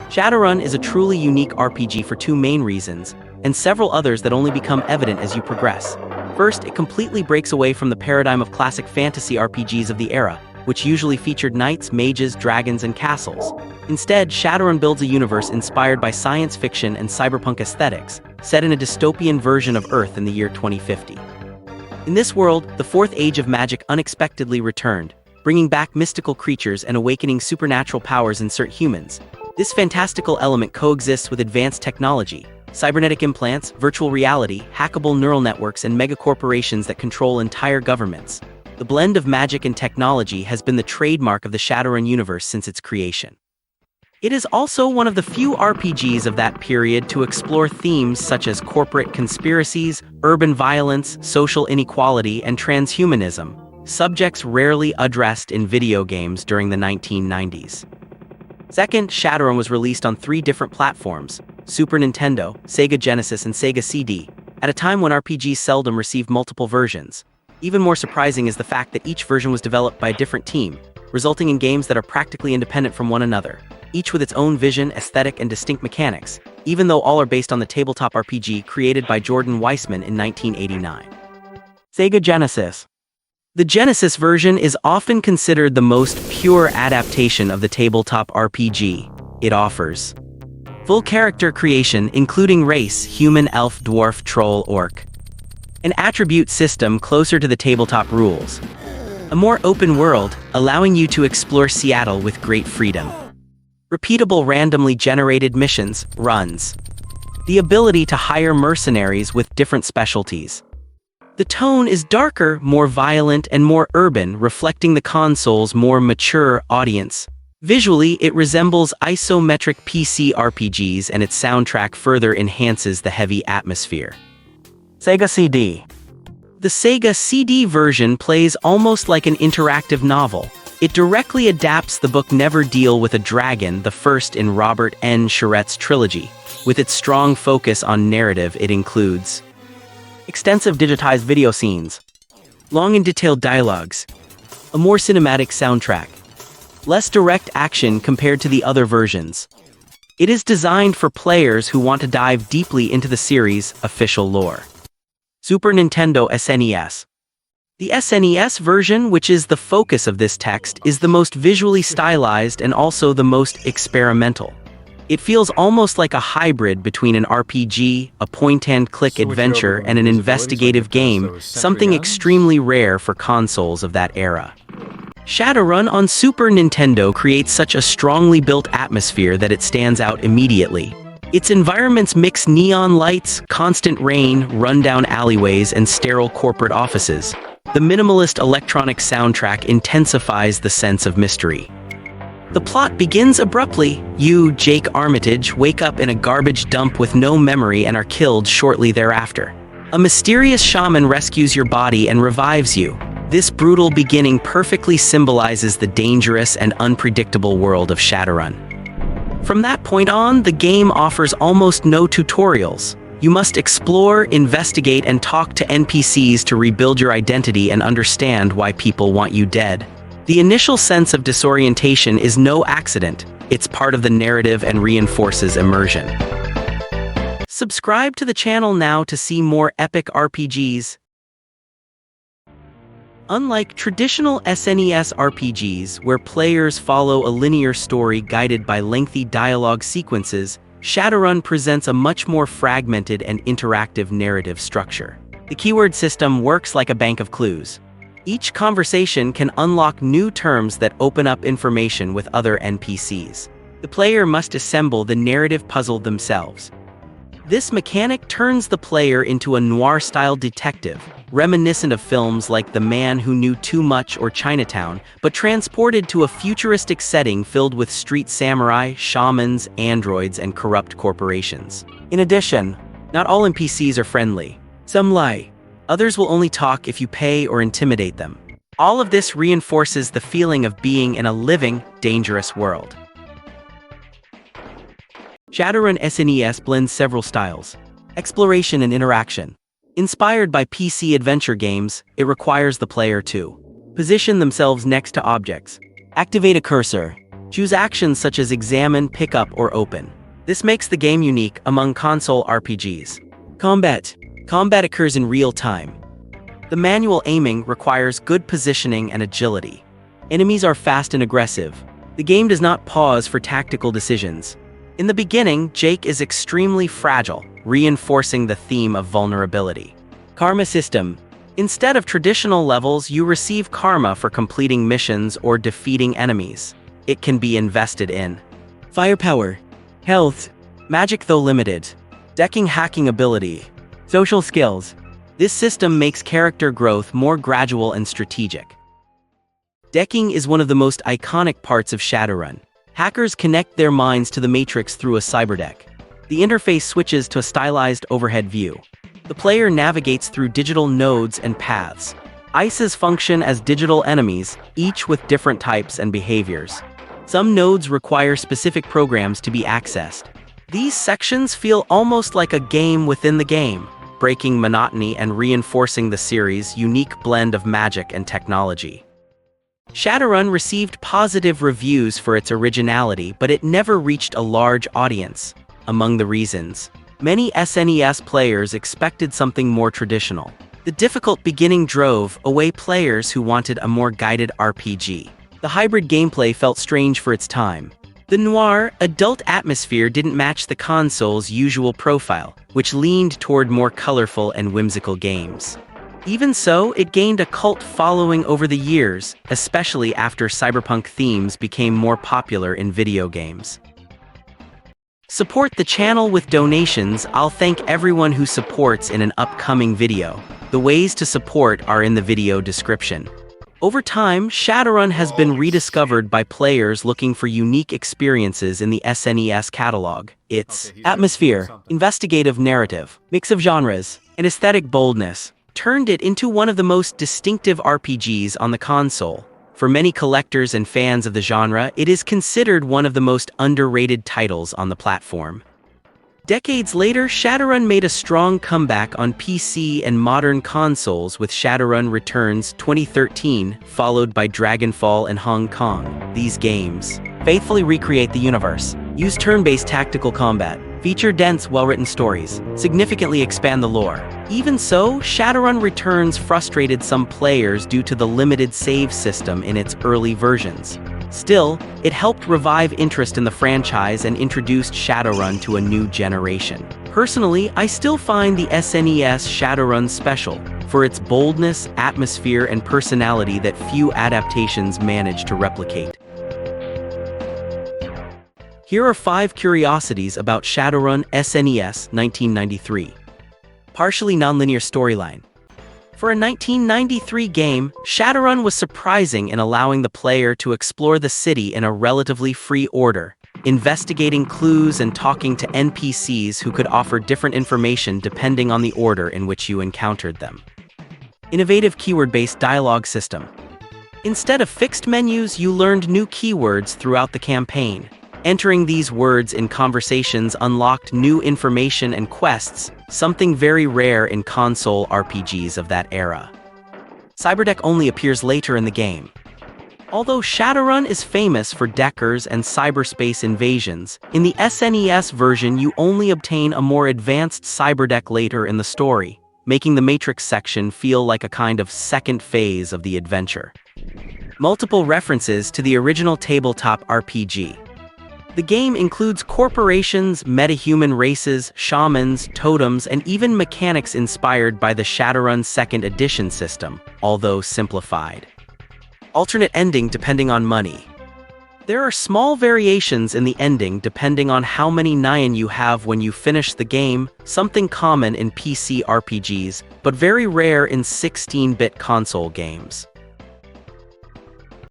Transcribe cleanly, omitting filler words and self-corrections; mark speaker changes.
Speaker 1: Shadowrun is a truly unique RPG for two main reasons, and several others that only become evident as you progress. First, it completely breaks away from the paradigm of classic fantasy RPGs of the era, which usually featured knights, mages, dragons, and castles. Instead, Shadowrun builds a universe inspired by science fiction and cyberpunk aesthetics, set in a dystopian version of Earth in the year 2050. In this world, the fourth age of magic unexpectedly returned, bringing back mystical creatures and awakening supernatural powers in certain humans. This fantastical element coexists with advanced technology, cybernetic implants, virtual reality, hackable neural networks, and megacorporations that control entire governments. The blend of magic and technology has been the trademark of the Shadowrun universe since its creation. It is also one of the few RPGs of that period to explore themes such as corporate conspiracies, urban violence, social inequality, and transhumanism, subjects rarely addressed in video games during the 1990s. Second, Shadowrun was released on 3 different platforms: Super Nintendo, Sega Genesis, and Sega CD, at a time when RPGs seldom received multiple versions. Even more surprising is the fact that each version was developed by a different team, resulting in games that are practically independent from one another, each with its own vision, aesthetic, and distinct mechanics, even though all are based on the tabletop RPG created by Jordan Weissman in 1989. Sega Genesis. The Genesis version is often considered the most pure adaptation of the tabletop RPG. It offers full character creation, including race, human, elf, dwarf, troll, orc. An attribute system closer to the tabletop rules. A more open world, allowing you to explore Seattle with great freedom. Repeatable randomly generated missions, runs. The ability to hire mercenaries with different specialties. The tone is darker, more violent, and more urban, reflecting the console's more mature audience. Visually, it resembles isometric PC RPGs, and its soundtrack further enhances the heavy atmosphere. Sega CD. The Sega CD version plays almost like an interactive novel. It directly adapts the book Never Deal with a Dragon, the first in Robert N. Charrette's trilogy. With its strong focus on narrative, it includes extensive digitized video scenes, long and detailed dialogues, a more cinematic soundtrack, less direct action compared to the other versions. It is designed for players who want to dive deeply into the series' official lore. Super Nintendo SNES. The SNES version, which is the focus of this text, is the most visually stylized and also the most experimental. It feels almost like a hybrid between an RPG, a point-and-click adventure, and an investigative game, something extremely rare for consoles of that era. Shadowrun on Super Nintendo creates such a strongly built atmosphere that it stands out immediately. Its environments mix neon lights, constant rain, rundown alleyways, and sterile corporate offices. The minimalist electronic soundtrack intensifies the sense of mystery. The plot begins abruptly. You, Jake Armitage, wake up in a garbage dump with no memory and are killed shortly thereafter. A mysterious shaman rescues your body and revives you. This brutal beginning perfectly symbolizes the dangerous and unpredictable world of Shadowrun. From that point on, the game offers almost no tutorials. You must explore, investigate, and talk to NPCs to rebuild your identity and understand why people want you dead. The initial sense of disorientation is no accident. It's part of the narrative and reinforces immersion. Subscribe to the channel now to see more epic RPGs. Unlike traditional SNES RPGs, where players follow a linear story guided by lengthy dialogue sequences, Shadowrun presents a much more fragmented and interactive narrative structure. The keyword system works like a bank of clues. Each conversation can unlock new terms that open up information with other NPCs. The player must assemble the narrative puzzle themselves. This mechanic turns the player into a noir-style detective, reminiscent of films like The Man Who Knew Too Much or Chinatown, but transported to a futuristic setting filled with street samurai, shamans, androids, and corrupt corporations. In addition, not all NPCs are friendly. Some lie. Others will only talk if you pay or intimidate them. All of this reinforces the feeling of being in a living, dangerous world. Shadowrun SNES blends several styles: exploration and interaction. Inspired by PC adventure games, it requires the player to position themselves next to objects, activate a cursor, Choose actions such as examine, pick up, or open. This makes the game unique among console RPGs. Combat. Combat occurs in real time. The manual aiming requires good positioning and agility. Enemies are fast and aggressive. The game does not pause for tactical decisions. In the beginning, Jake is extremely fragile, reinforcing the theme of vulnerability. Karma system. Instead of traditional levels, you receive karma for completing missions or defeating enemies. It can be invested in. Firepower. Health. Magic though limited. Decking hacking ability. Social skills. This system makes character growth more gradual and strategic. Decking is one of the most iconic parts of Shadowrun. Hackers connect their minds to the Matrix through a cyberdeck. The interface switches to a stylized overhead view. The player navigates through digital nodes and paths. ICEs function as digital enemies, each with different types and behaviors. Some nodes require specific programs to be accessed. These sections feel almost like a game within the game, breaking monotony and reinforcing the series' unique blend of magic and technology. Shadowrun received positive reviews for its originality, but it never reached a large audience. Among the reasons, many SNES players expected something more traditional. The difficult beginning drove away players who wanted a more guided RPG. The hybrid gameplay felt strange for its time. The noir, adult atmosphere didn't match the console's usual profile, which leaned toward more colorful and whimsical games. Even so, it gained a cult following over the years, especially after cyberpunk themes became more popular in video games. Support the channel with donations. I'll thank everyone who supports in an upcoming video. The ways to support are in the video description. Over time, Shadowrun has been rediscovered by players looking for unique experiences in the SNES catalog. Its atmosphere, investigative narrative, mix of genres, and aesthetic boldness turned it into one of the most distinctive RPGs on the console. For many collectors and fans of the genre, it is considered one of the most underrated titles on the platform. Decades later, Shadowrun made a strong comeback on PC and modern consoles with Shadowrun Returns 2013, followed by Dragonfall in Hong Kong. These games faithfully recreate the universe, use turn-based tactical combat, feature dense, well-written stories, significantly expand the lore. Even so, Shadowrun Returns frustrated some players due to the limited save system in its early versions. Still, it helped revive interest in the franchise and introduced Shadowrun to a new generation. Personally, I still find the SNES Shadowrun special for its boldness, atmosphere, and personality that few adaptations manage to replicate. Here are 5 curiosities about Shadowrun SNES 1993. Partially nonlinear storyline. For a 1993 game, Shadowrun was surprising in allowing the player to explore the city in a relatively free order, investigating clues and talking to NPCs who could offer different information depending on the order in which you encountered them. Innovative keyword-based dialogue system. Instead of fixed menus, you learned new keywords throughout the campaign. Entering these words in conversations unlocked new information and quests, something very rare in console RPGs of that era. Cyberdeck only appears later in the game. Although Shadowrun is famous for deckers and cyberspace invasions, in the SNES version you only obtain a more advanced cyberdeck later in the story, making the Matrix section feel like a kind of second phase of the adventure. Multiple references to the original tabletop RPG. The game includes corporations, metahuman races, shamans, totems, and even mechanics inspired by the Shadowrun 2nd Edition system, although simplified. Alternate ending depending on money. There are small variations in the ending depending on how many nyan you have when you finish the game, something common in PC RPGs, but very rare in 16-bit console games.